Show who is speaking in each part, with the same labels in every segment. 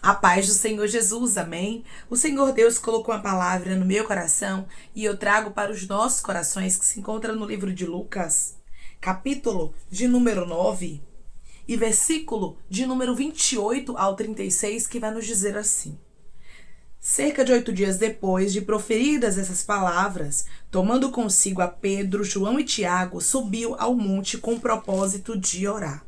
Speaker 1: A paz do Senhor Jesus, amém? O Senhor Deus colocou a palavra no meu coração e eu trago para os nossos corações que se encontra no livro de Lucas, capítulo de número 9 e versículo de número 28 ao 36, que vai nos dizer assim. Cerca de 8 dias depois de proferidas essas palavras, tomando consigo a Pedro, João e Tiago, subiu ao monte com o propósito de orar.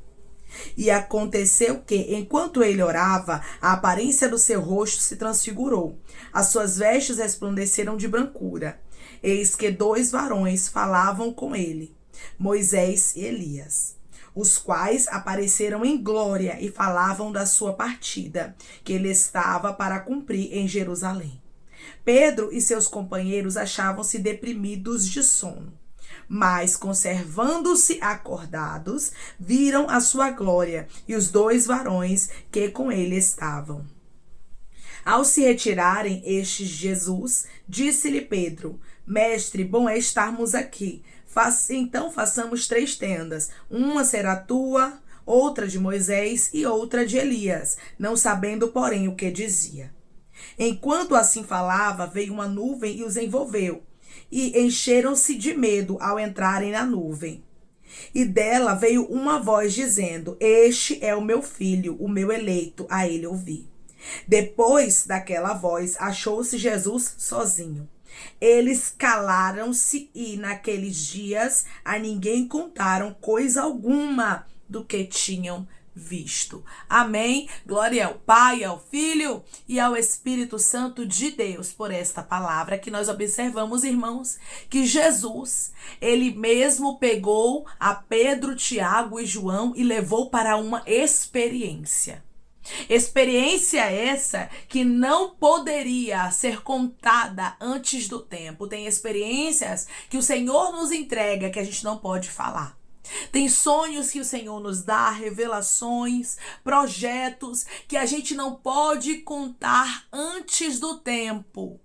Speaker 1: E aconteceu que, enquanto ele orava, a aparência do seu rosto se transfigurou. As suas vestes resplandeceram de brancura. Eis que 2 varões falavam com ele, Moisés e Elias, os quais apareceram em glória e falavam da sua partida, que ele estava para cumprir em Jerusalém. Pedro e seus companheiros achavam-se deprimidos de sono. Mas, conservando-se acordados, viram a sua glória e os 2 varões que com ele estavam. Ao se retirarem estes Jesus, disse-lhe Pedro: Mestre, bom é estarmos aqui. Então façamos 3 tendas. Uma será tua, outra de Moisés e outra de Elias, não sabendo, porém, o que dizia. Enquanto assim falava, veio uma nuvem e os envolveu. E encheram-se de medo ao entrarem na nuvem. E dela veio uma voz dizendo: Este é o meu filho, o meu eleito, a ele ouvi. Depois daquela voz, achou-se Jesus sozinho. Eles calaram-se e naqueles dias a ninguém contaram coisa alguma do que tinham visto. Amém. Glória ao Pai, ao Filho e ao Espírito Santo de Deus por esta palavra que nós observamos, irmãos, que Jesus, ele mesmo pegou a Pedro, Tiago e João e levou para uma experiência. Experiência essa que não poderia ser contada antes do tempo. Tem experiências que o Senhor nos entrega que a gente não pode falar. Tem sonhos que o Senhor nos dá, revelações, projetos que a gente não pode contar antes do tempo.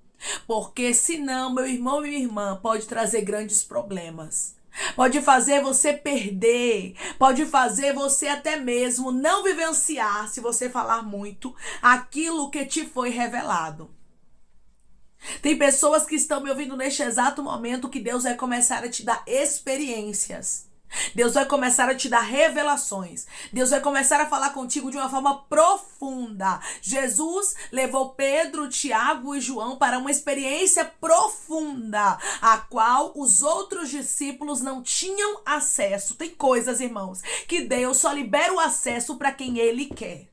Speaker 1: Porque senão, meu irmão e minha irmã, pode trazer grandes problemas. Pode fazer você perder, pode fazer você até mesmo não vivenciar, se você falar muito, aquilo que te foi revelado. Tem pessoas que estão me ouvindo neste exato momento que Deus vai começar a te dar experiências. Deus vai começar a te dar revelações. Deus vai começar a falar contigo de uma forma profunda. Jesus levou Pedro, Tiago e João para uma experiência profunda, a qual os outros discípulos não tinham acesso. Tem coisas, irmãos, que Deus só libera o acesso para quem Ele quer.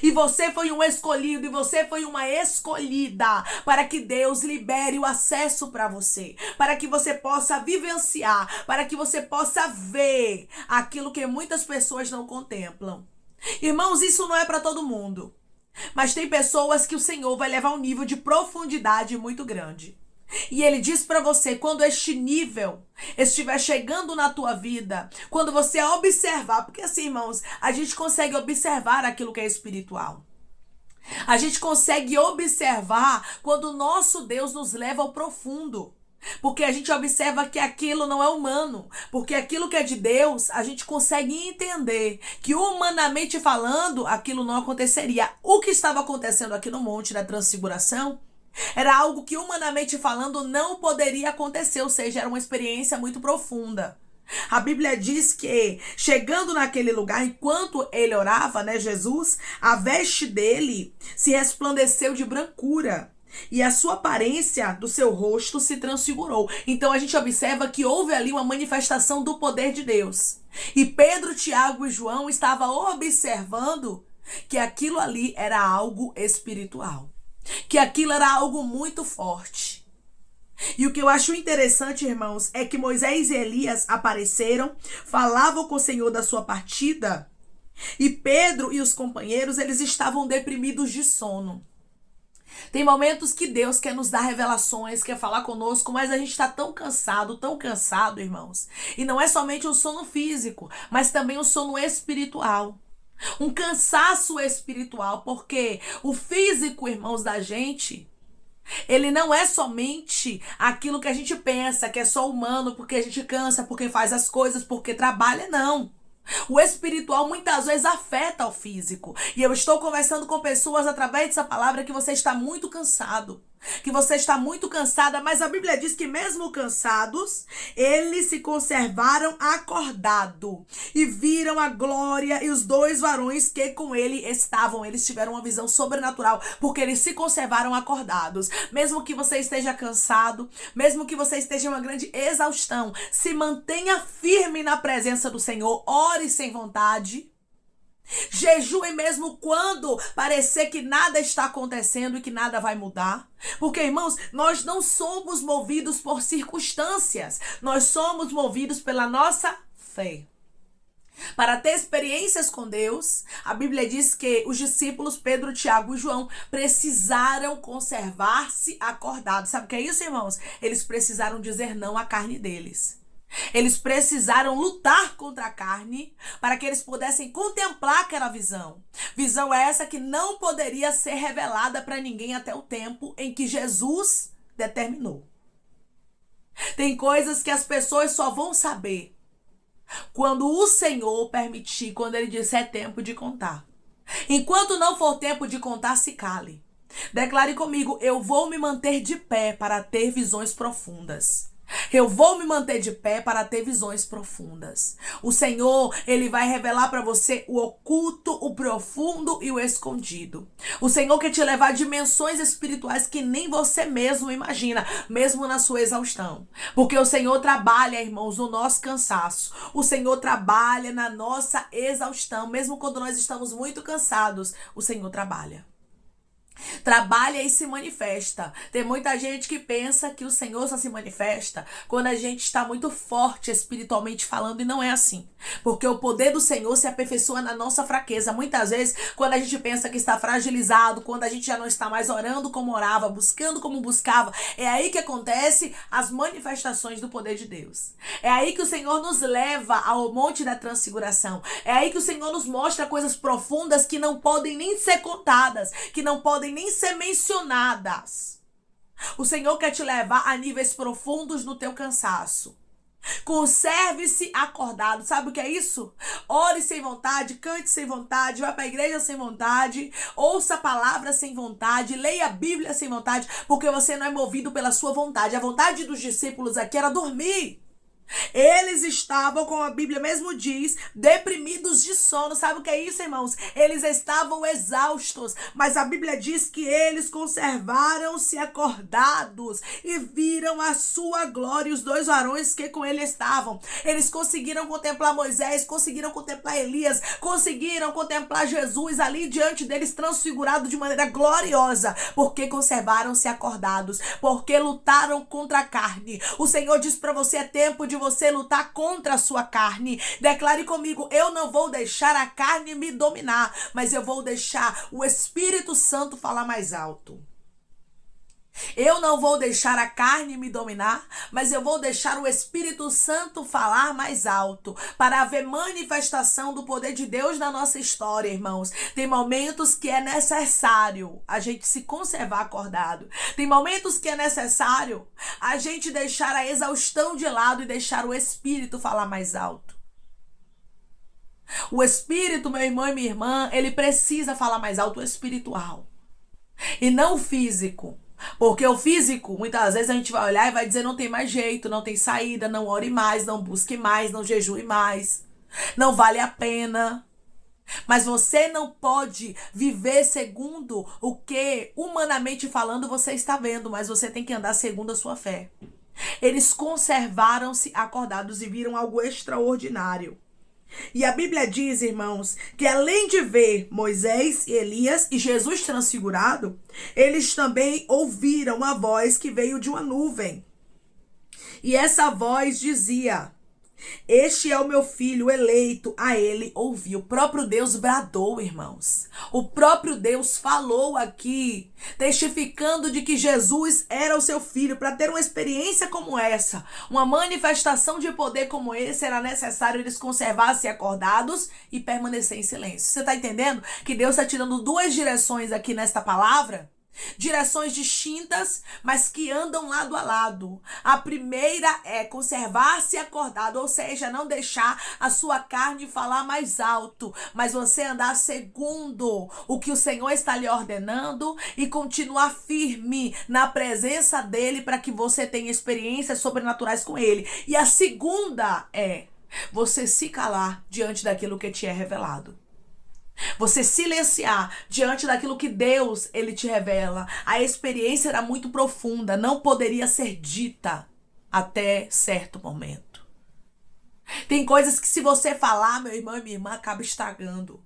Speaker 1: E você foi um escolhido e você foi uma escolhida para que Deus libere o acesso para você, para que você possa vivenciar, para que você possa ver aquilo que muitas pessoas não contemplam. Irmãos, isso não é para todo mundo, mas tem pessoas que o Senhor vai levar a um nível de profundidade muito grande. E ele diz para você, quando este nível estiver chegando na tua vida, quando você observar, porque assim, irmãos, a gente consegue observar aquilo que é espiritual. A gente consegue observar quando o nosso Deus nos leva ao profundo. Porque a gente observa que aquilo não é humano. Porque aquilo que é de Deus, a gente consegue entender que humanamente falando, aquilo não aconteceria. O que estava acontecendo aqui no Monte da Transfiguração era algo que, humanamente falando, não poderia acontecer, ou seja, era uma experiência muito profunda. A Bíblia diz que, chegando naquele lugar, enquanto ele orava, Jesus, a veste dele se resplandeceu de brancura e a sua aparência do seu rosto se transfigurou. Então a gente observa que houve ali uma manifestação do poder de Deus. E Pedro, Tiago e João estavam observando que aquilo ali era algo espiritual. Que aquilo era algo muito forte. E o que eu acho interessante, irmãos, é que Moisés e Elias apareceram, falavam com o Senhor da sua partida, e Pedro e os companheiros, eles estavam deprimidos de sono. Tem momentos que Deus quer nos dar revelações, quer falar conosco, mas a gente está tão cansado, irmãos. E não é somente um sono físico, mas também um sono espiritual. Um cansaço espiritual, porque o físico, irmãos, da gente, ele não é somente aquilo que a gente pensa, que é só humano, porque a gente cansa, porque faz as coisas, porque trabalha, não. O espiritual muitas vezes afeta o físico. E eu estou conversando com pessoas através dessa palavra que você está muito cansado. Que você está muito cansada, mas a Bíblia diz que mesmo cansados, eles se conservaram acordados e viram a glória e os dois varões que com ele estavam. Eles tiveram uma visão sobrenatural, porque eles se conservaram acordados. Mesmo que você esteja cansado, mesmo que você esteja em uma grande exaustão, se mantenha firme na presença do Senhor, ore sem vontade. Jejue mesmo quando parecer que nada está acontecendo e que nada vai mudar. Porque, irmãos, nós não somos movidos por circunstâncias. Nós somos movidos pela nossa fé. Para ter experiências com Deus, a Bíblia diz que os discípulos Pedro, Tiago e João precisaram conservar-se acordados. Sabe o que é isso, irmãos? Eles precisaram dizer não à carne deles. Eles precisaram lutar contra a carne para que eles pudessem contemplar aquela visão. Visão essa que não poderia ser revelada para ninguém até o tempo em que Jesus determinou. Tem coisas que as pessoas só vão saber quando o Senhor permitir, quando Ele disser é tempo de contar. Enquanto não for tempo de contar, se cale. Declare comigo, eu vou me manter de pé para ter visões profundas. Eu vou me manter de pé para ter visões profundas. O Senhor, Ele vai revelar para você o oculto, o profundo e o escondido. O Senhor quer te levar a dimensões espirituais que nem você mesmo imagina, mesmo na sua exaustão. Porque o Senhor trabalha, irmãos, no nosso cansaço. O Senhor trabalha na nossa exaustão. Mesmo quando nós estamos muito cansados, o Senhor trabalha. Trabalha e se manifesta. Tem muita gente que pensa que o Senhor só se manifesta quando a gente está muito forte espiritualmente falando, e não é assim. Porque o poder do Senhor se aperfeiçoa na nossa fraqueza. Muitas vezes, quando a gente pensa que está fragilizado, quando a gente já não está mais orando como orava, buscando como buscava, é aí que acontece as manifestações do poder de Deus. É aí que o Senhor nos leva ao monte da transfiguração. É aí que o Senhor nos mostra coisas profundas que não podem nem ser contadas, que não podem nem ser mencionadas. O Senhor quer te levar a níveis profundos no teu cansaço. Conserve-se acordado. Sabe o que é isso? Ore sem vontade, cante sem vontade, vá para a igreja sem vontade, ouça a palavra sem vontade, leia a Bíblia sem vontade, porque você não é movido pela sua vontade. A vontade dos discípulos aqui era dormir. Eles estavam, como a Bíblia mesmo diz, deprimidos de sono. Sabe o que é isso, irmãos? Eles estavam exaustos, mas a Bíblia diz que eles conservaram-se acordados e viram a sua glória, os dois varões que com ele estavam. Eles conseguiram contemplar Moisés, conseguiram contemplar Elias, conseguiram contemplar Jesus ali diante deles transfigurado de maneira gloriosa, porque conservaram-se acordados, porque lutaram contra a carne. O Senhor diz para você, é tempo de você lutar contra a sua carne. Declare comigo, eu não vou deixar a carne me dominar, mas eu vou deixar o Espírito Santo falar mais alto. Eu não vou deixar a carne me dominar, mas eu vou deixar o Espírito Santo falar mais alto, para haver manifestação do poder de Deus na nossa história, irmãos. Tem momentos que é necessário a gente se conservar acordado. Tem momentos que é necessário a gente deixar a exaustão de lado e deixar o Espírito falar mais alto. O Espírito, meu irmão e minha irmã, ele precisa falar mais alto, o espiritual, e não o físico. Porque o físico, muitas vezes a gente vai olhar e vai dizer, não tem mais jeito, não tem saída, não ore mais, não busque mais, não jejue mais, não vale a pena. Mas você não pode viver segundo o que, humanamente falando, você está vendo, mas você tem que andar segundo a sua fé. Eles conservaram-se acordados e viram algo extraordinário. E a Bíblia diz, irmãos, que além de ver Moisés e Elias e Jesus transfigurado, eles também ouviram uma voz que veio de uma nuvem. E essa voz dizia, este é o meu filho eleito, a ele ouvi. O próprio Deus bradou, irmãos. O próprio Deus falou aqui, testificando de que Jesus era o seu filho. Para ter uma experiência como essa, uma manifestação de poder como esse, era necessário eles conservar-se acordados e permanecer em silêncio. Você está entendendo que Deus está te dando duas direções aqui nesta palavra? Direções distintas, mas que andam lado a lado. A primeira é conservar-se acordado, ou seja, não deixar a sua carne falar mais alto, mas você andar segundo o que o Senhor está lhe ordenando e continuar firme na presença dele para que você tenha experiências sobrenaturais com ele. E a segunda é você se calar diante daquilo que te é revelado. Você silenciar diante daquilo que Deus, ele te revela. A experiência era muito profunda, não poderia ser dita até certo momento. Tem coisas que se você falar, meu irmão e minha irmã, acaba estragando.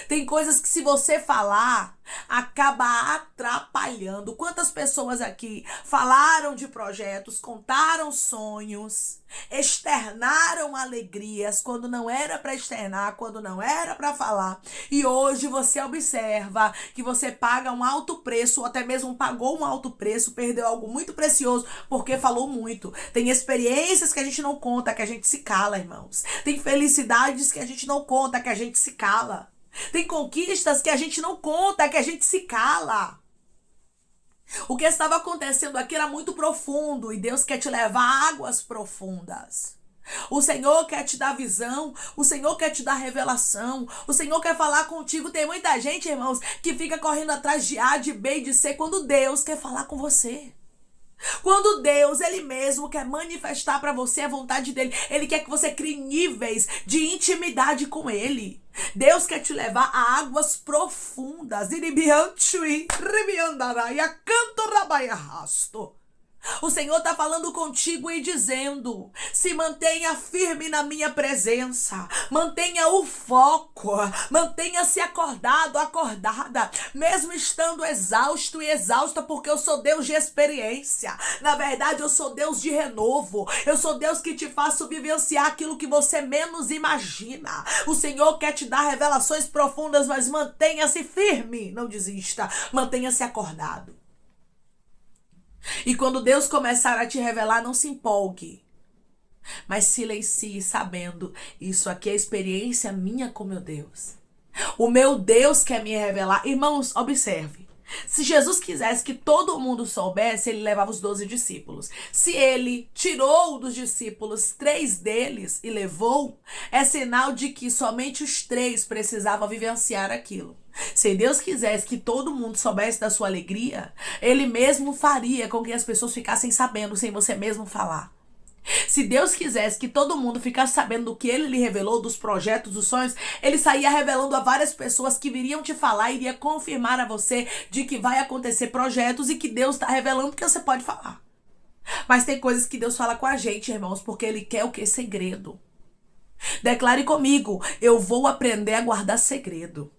Speaker 1: Tem coisas que se você falar, acaba atrapalhando. Quantas pessoas aqui falaram de projetos, contaram sonhos, externaram alegrias quando não era para externar, quando não era para falar. E hoje você observa que você paga um alto preço, ou até mesmo pagou um alto preço, perdeu algo muito precioso porque falou muito. Tem experiências que a gente não conta, que a gente se cala, irmãos. Tem felicidades que a gente não conta, que a gente se cala. Tem conquistas que a gente não conta, que a gente se cala. O que estava acontecendo aqui era muito profundo e Deus quer te levar a águas profundas. O Senhor quer te dar visão, o Senhor quer te dar revelação, o Senhor quer falar contigo. Tem muita gente, irmãos, que fica correndo atrás de A, de B e de C, quando Deus quer falar com você. Quando Deus, ele mesmo quer manifestar para você a vontade dele, ele quer que você crie níveis de intimidade com ele. Deus quer te levar a águas profundas. O Senhor está falando contigo e dizendo: se mantenha firme na minha presença, mantenha o foco, mantenha-se acordado, acordada, mesmo estando exausto e exausta, porque eu sou Deus de experiência. Na verdade, eu sou Deus de renovo, eu sou Deus que te faço vivenciar aquilo que você menos imagina. O Senhor quer te dar revelações profundas, mas mantenha-se firme, não desista, mantenha-se acordado. E quando Deus começar a te revelar, não se empolgue, mas silencie, sabendo: isso aqui é experiência minha com meu Deus. O meu Deus quer me revelar. Irmãos, observe. Se Jesus quisesse que todo mundo soubesse, ele levava os 12 discípulos. Se ele tirou dos discípulos 3 deles e levou, é sinal de que somente os 3 precisavam vivenciar aquilo. Se Deus quisesse que todo mundo soubesse da sua alegria, ele mesmo faria com que as pessoas ficassem sabendo sem você mesmo falar. Se Deus quisesse que todo mundo ficasse sabendo do que ele lhe revelou, dos projetos, dos sonhos, ele saía revelando a várias pessoas que viriam te falar, iria confirmar a você de que vai acontecer projetos e que Deus está revelando que você pode falar. Mas tem coisas que Deus fala com a gente, irmãos, porque ele quer o que? Segredo. Declare comigo: eu vou aprender a guardar segredo.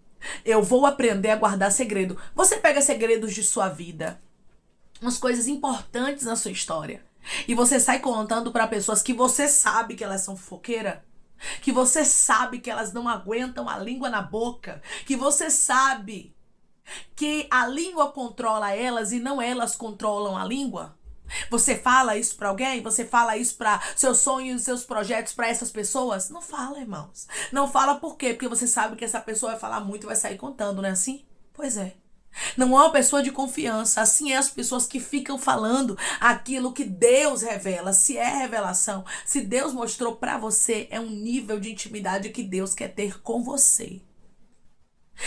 Speaker 1: Eu vou aprender a guardar segredo. Você pega segredos de sua vida, umas coisas importantes na sua história, e você sai contando para pessoas que você sabe que elas são fofoqueiras, que você sabe que elas não aguentam a língua na boca, que você sabe que a língua controla elas e não elas controlam a língua. Você fala isso para alguém? Você fala isso para seus sonhos, seus projetos, para essas pessoas? Não fala, irmãos. Não fala por quê? Porque você sabe que essa pessoa vai falar muito e vai sair contando, não é assim? Pois é. Não é uma pessoa de confiança. Assim é as pessoas que ficam falando aquilo que Deus revela. Se é revelação, se Deus mostrou para você, é um nível de intimidade que Deus quer ter com você.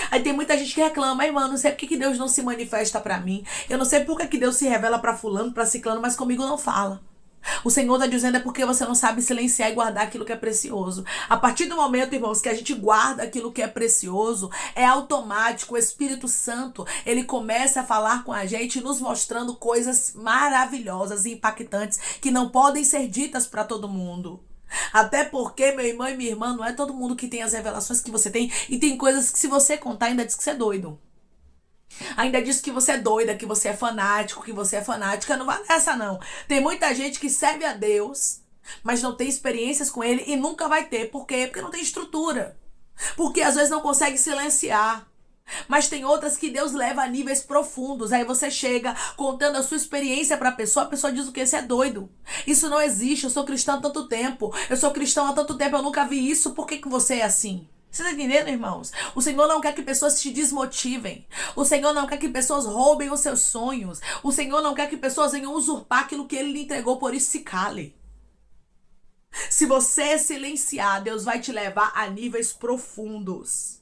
Speaker 1: Aí tem muita gente que reclama: irmã, não sei por que Deus não se manifesta pra mim. Eu não sei por que Deus se revela pra fulano, pra ciclano, mas comigo não fala. O Senhor tá dizendo é porque você não sabe silenciar e guardar aquilo que é precioso. A partir do momento, irmãos, que a gente guarda aquilo que é precioso, é automático. O Espírito Santo, ele começa a falar com a gente, nos mostrando coisas maravilhosas e impactantes que não podem ser ditas pra todo mundo. Até porque, meu irmão e minha irmã, não é todo mundo que tem as revelações que você tem. E tem coisas que se você contar, ainda diz que você é doido. Ainda diz que você é doida, que você é fanático, que você é fanática. Não vai nessa, não. Tem muita gente que serve a Deus, mas não tem experiências com ele e nunca vai ter. Por quê? Porque não tem estrutura. Porque às vezes não consegue silenciar. Mas tem outras que Deus leva a níveis profundos. Aí você chega contando a sua experiência pra pessoa, a pessoa diz o quê? Você é doido. Isso não existe, eu sou cristã há tanto tempo. Eu sou cristão há tanto tempo, eu nunca vi isso. Por que você é assim? Você está entendendo, irmãos? O Senhor não quer que pessoas te desmotivem. O Senhor não quer que pessoas roubem os seus sonhos. O Senhor não quer que pessoas venham usurpar aquilo que Ele lhe entregou, por isso se cale. Se você silenciar, Deus vai te levar a níveis profundos.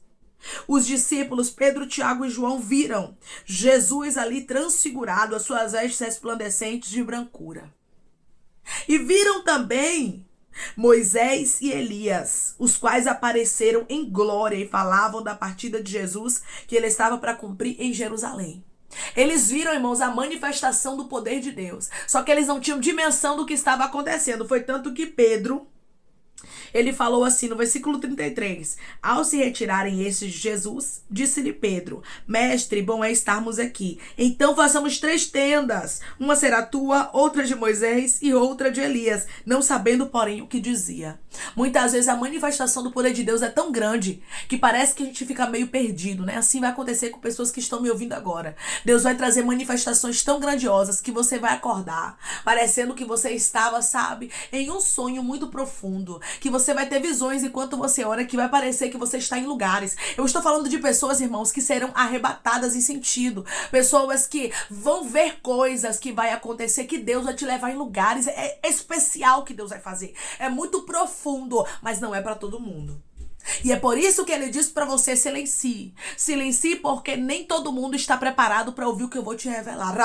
Speaker 1: Os discípulos Pedro, Tiago e João viram Jesus ali transfigurado, as suas vestes resplandecentes de brancura. E viram também Moisés e Elias, os quais apareceram em glória e falavam da partida de Jesus que ele estava para cumprir em Jerusalém. Eles viram, irmãos, a manifestação do poder de Deus. Só que eles não tinham dimensão do que estava acontecendo. Foi tanto que Pedro, ele falou assim no versículo 33. Ao se retirarem estes de Jesus, disse-lhe Pedro: Mestre, bom é estarmos aqui. Então façamos 3 tendas. Uma será tua, outra de Moisés e outra de Elias. Não sabendo, porém, o que dizia. Muitas vezes a manifestação do poder de Deus é tão grande que parece que a gente fica meio perdido, né? Assim vai acontecer com pessoas que estão me ouvindo agora. Deus vai trazer manifestações tão grandiosas que você vai acordar, parecendo que você estava, sabe, em um sonho muito profundo, que você vai ter visões enquanto você ora, que vai parecer que você está em lugares. Eu estou falando de pessoas, irmãos, que serão arrebatadas em sentido. Pessoas que vão ver coisas que vai acontecer, que Deus vai te levar em lugares. É especial o que Deus vai fazer. É muito profundo, mas não é para todo mundo. E é por isso que ele diz para você: silencie. Silencie, porque nem todo mundo está preparado para ouvir o que eu vou te revelar.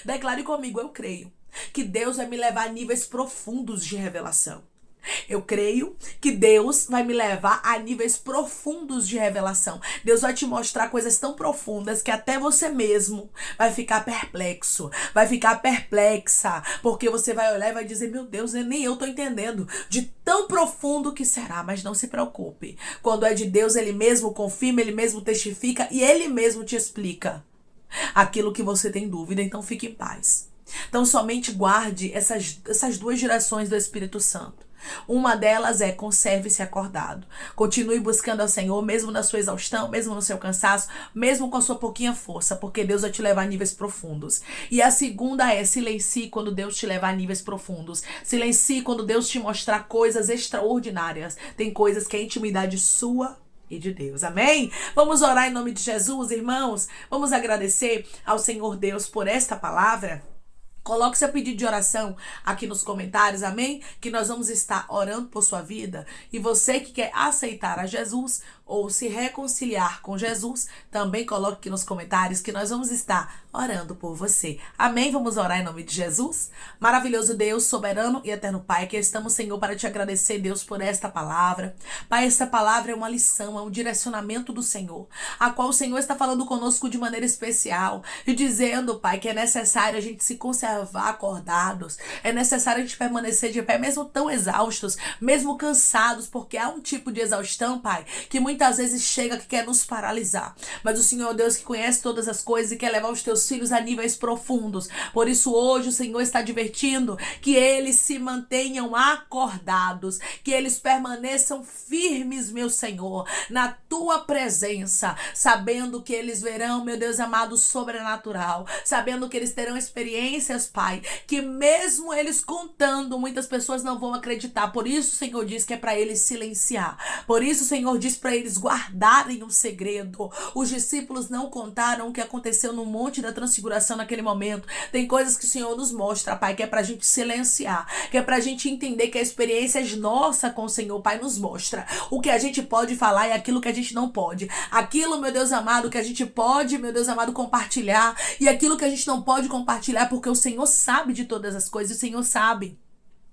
Speaker 1: Declare comigo: eu creio que Deus vai me levar a níveis profundos de revelação. Eu creio que Deus vai me levar a níveis profundos de revelação. Deus vai te mostrar coisas tão profundas que até você mesmo vai ficar perplexo, vai ficar perplexa, porque você vai olhar e vai dizer: meu Deus, nem eu tô entendendo de tão profundo que será. Mas não se preocupe, quando é de Deus, Ele mesmo confirma, Ele mesmo testifica e Ele mesmo te explica aquilo que você tem dúvida. Então fique em paz. Então somente guarde essas 2 direções do Espírito Santo. Uma delas é: conserve-se acordado. Continue buscando ao Senhor, mesmo na sua exaustão, mesmo no seu cansaço, mesmo com a sua pouquinha força, porque Deus vai te levar a níveis profundos. E a segunda é: silencie quando Deus te levar a níveis profundos. Silencie quando Deus te mostrar coisas extraordinárias. Tem coisas que é intimidade sua e de Deus. Amém? Vamos orar em nome de Jesus, irmãos. Vamos agradecer ao Senhor Deus por esta palavra. Coloque seu pedido de oração aqui nos comentários, amém? Que nós vamos estar orando por sua vida. E você que quer aceitar a Jesus ou se reconciliar com Jesus, também coloque aqui nos comentários que nós vamos estar orando por você. Amém? Vamos orar em nome de Jesus? Maravilhoso Deus, soberano e eterno Pai, aqui estamos, Senhor, para te agradecer, Deus, por esta palavra. Pai, esta palavra é uma lição, é um direcionamento do Senhor, a qual o Senhor está falando conosco de maneira especial e dizendo, Pai, que é necessário a gente se conservar acordados, é necessário a gente permanecer de pé, mesmo tão exaustos, mesmo cansados, porque há um tipo de exaustão, Pai, que muitas vezes chega que quer nos paralisar. Mas o Senhor, Deus, que conhece todas as coisas e quer levar os teus filhos a níveis profundos. Por isso hoje o Senhor está advertindo que eles se mantenham acordados, que eles permaneçam firmes, meu Senhor, na tua presença, sabendo que eles verão, meu Deus amado, o sobrenatural, sabendo que eles terão experiências, Pai, que mesmo eles contando, muitas pessoas não vão acreditar. Por isso o Senhor diz que é para eles silenciar. Por isso o Senhor diz para eles guardarem um segredo. Os discípulos não contaram o que aconteceu no Monte da Transfiguração naquele momento. Tem coisas que o Senhor nos mostra, Pai, que é pra gente silenciar, que é pra gente entender que a experiência é nossa com o Senhor. Pai, nos mostra o que a gente pode falar e aquilo que a gente não pode. Aquilo, meu Deus amado, que a gente pode, meu Deus amado, compartilhar, e aquilo que a gente não pode compartilhar, porque o Senhor sabe de todas as coisas. O Senhor sabe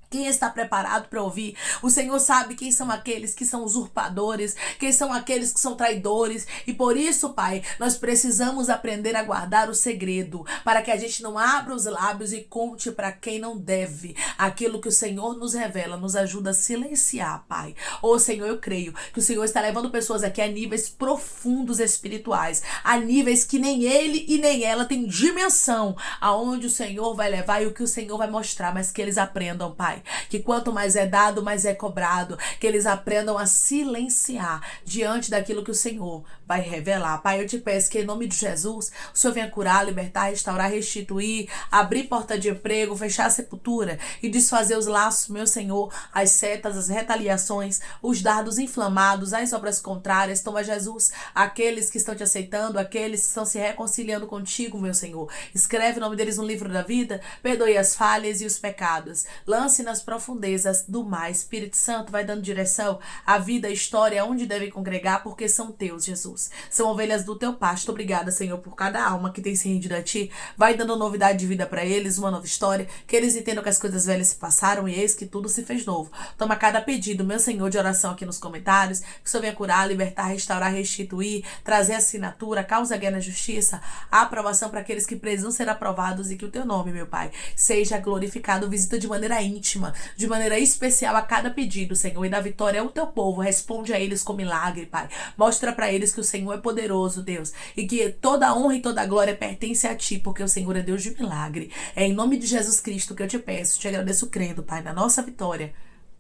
Speaker 1: quem está preparado para ouvir. O Senhor sabe quem são aqueles que são usurpadores, quem são aqueles que são traidores. E por isso, Pai, nós precisamos aprender a guardar o segredo, para que a gente não abra os lábios e conte para quem não deve. Aquilo que o Senhor nos revela, nos ajuda a silenciar, Pai. Ô Senhor, eu creio que o Senhor está levando pessoas aqui a níveis profundos espirituais, a níveis que nem ele e nem ela têm dimensão, aonde o Senhor vai levar e o que o Senhor vai mostrar, mas que eles aprendam, Pai, Que quanto mais é dado, mais é cobrado. Que eles aprendam a silenciar diante daquilo que o Senhor vai revelar. Pai, eu te peço que em nome de Jesus, o Senhor venha curar, libertar, restaurar, restituir, abrir porta de emprego, fechar a sepultura e desfazer os laços, meu Senhor, as setas, as retaliações, os dardos inflamados, as obras contrárias. Toma, Jesus, aqueles que estão te aceitando, aqueles que estão se reconciliando contigo, meu Senhor. Escreve o nome deles no livro da vida, perdoe as falhas e os pecados. Lance nas profundezas do mar. Espírito Santo vai dando direção à vida, à história, onde devem congregar, porque são teus, Jesus. São ovelhas do teu pasto. Obrigada, Senhor, por cada alma que tem se rendido a ti. Vai dando novidade de vida para eles, uma nova história, que eles entendam que as coisas velhas se passaram e eis que tudo se fez novo. Toma cada pedido, meu Senhor, de oração aqui nos comentários, que o Senhor venha curar, libertar, restaurar, restituir, trazer assinatura, causa guerra na justiça, a aprovação para aqueles que precisam ser aprovados e que o teu nome, meu Pai, seja glorificado. Visita de maneira íntima, de maneira especial a cada pedido, Senhor, e dá vitória ao teu povo. Responde a eles com milagre, Pai. Mostra para eles que o Senhor é poderoso, Deus, e que toda a honra e toda a glória pertence a ti, porque o Senhor é Deus de milagre. É em nome de Jesus Cristo que eu te peço, te agradeço crendo, Pai, na nossa vitória.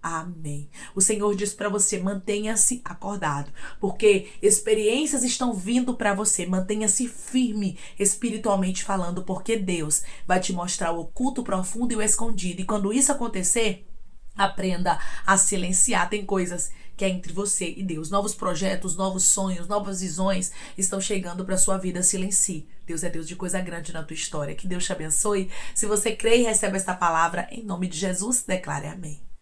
Speaker 1: Amém. O Senhor diz para você, mantenha-se acordado, porque experiências estão vindo para você. Mantenha-se firme espiritualmente falando, porque Deus vai te mostrar o oculto, o profundo e o escondido. E quando isso acontecer, aprenda a silenciar. Tem coisas que é entre você e Deus. Novos projetos, novos sonhos, novas visões estão chegando para sua vida. Silencie. Deus é Deus de coisa grande na tua história. Que Deus te abençoe. Se você crê e recebe esta palavra, em nome de Jesus, declare amém.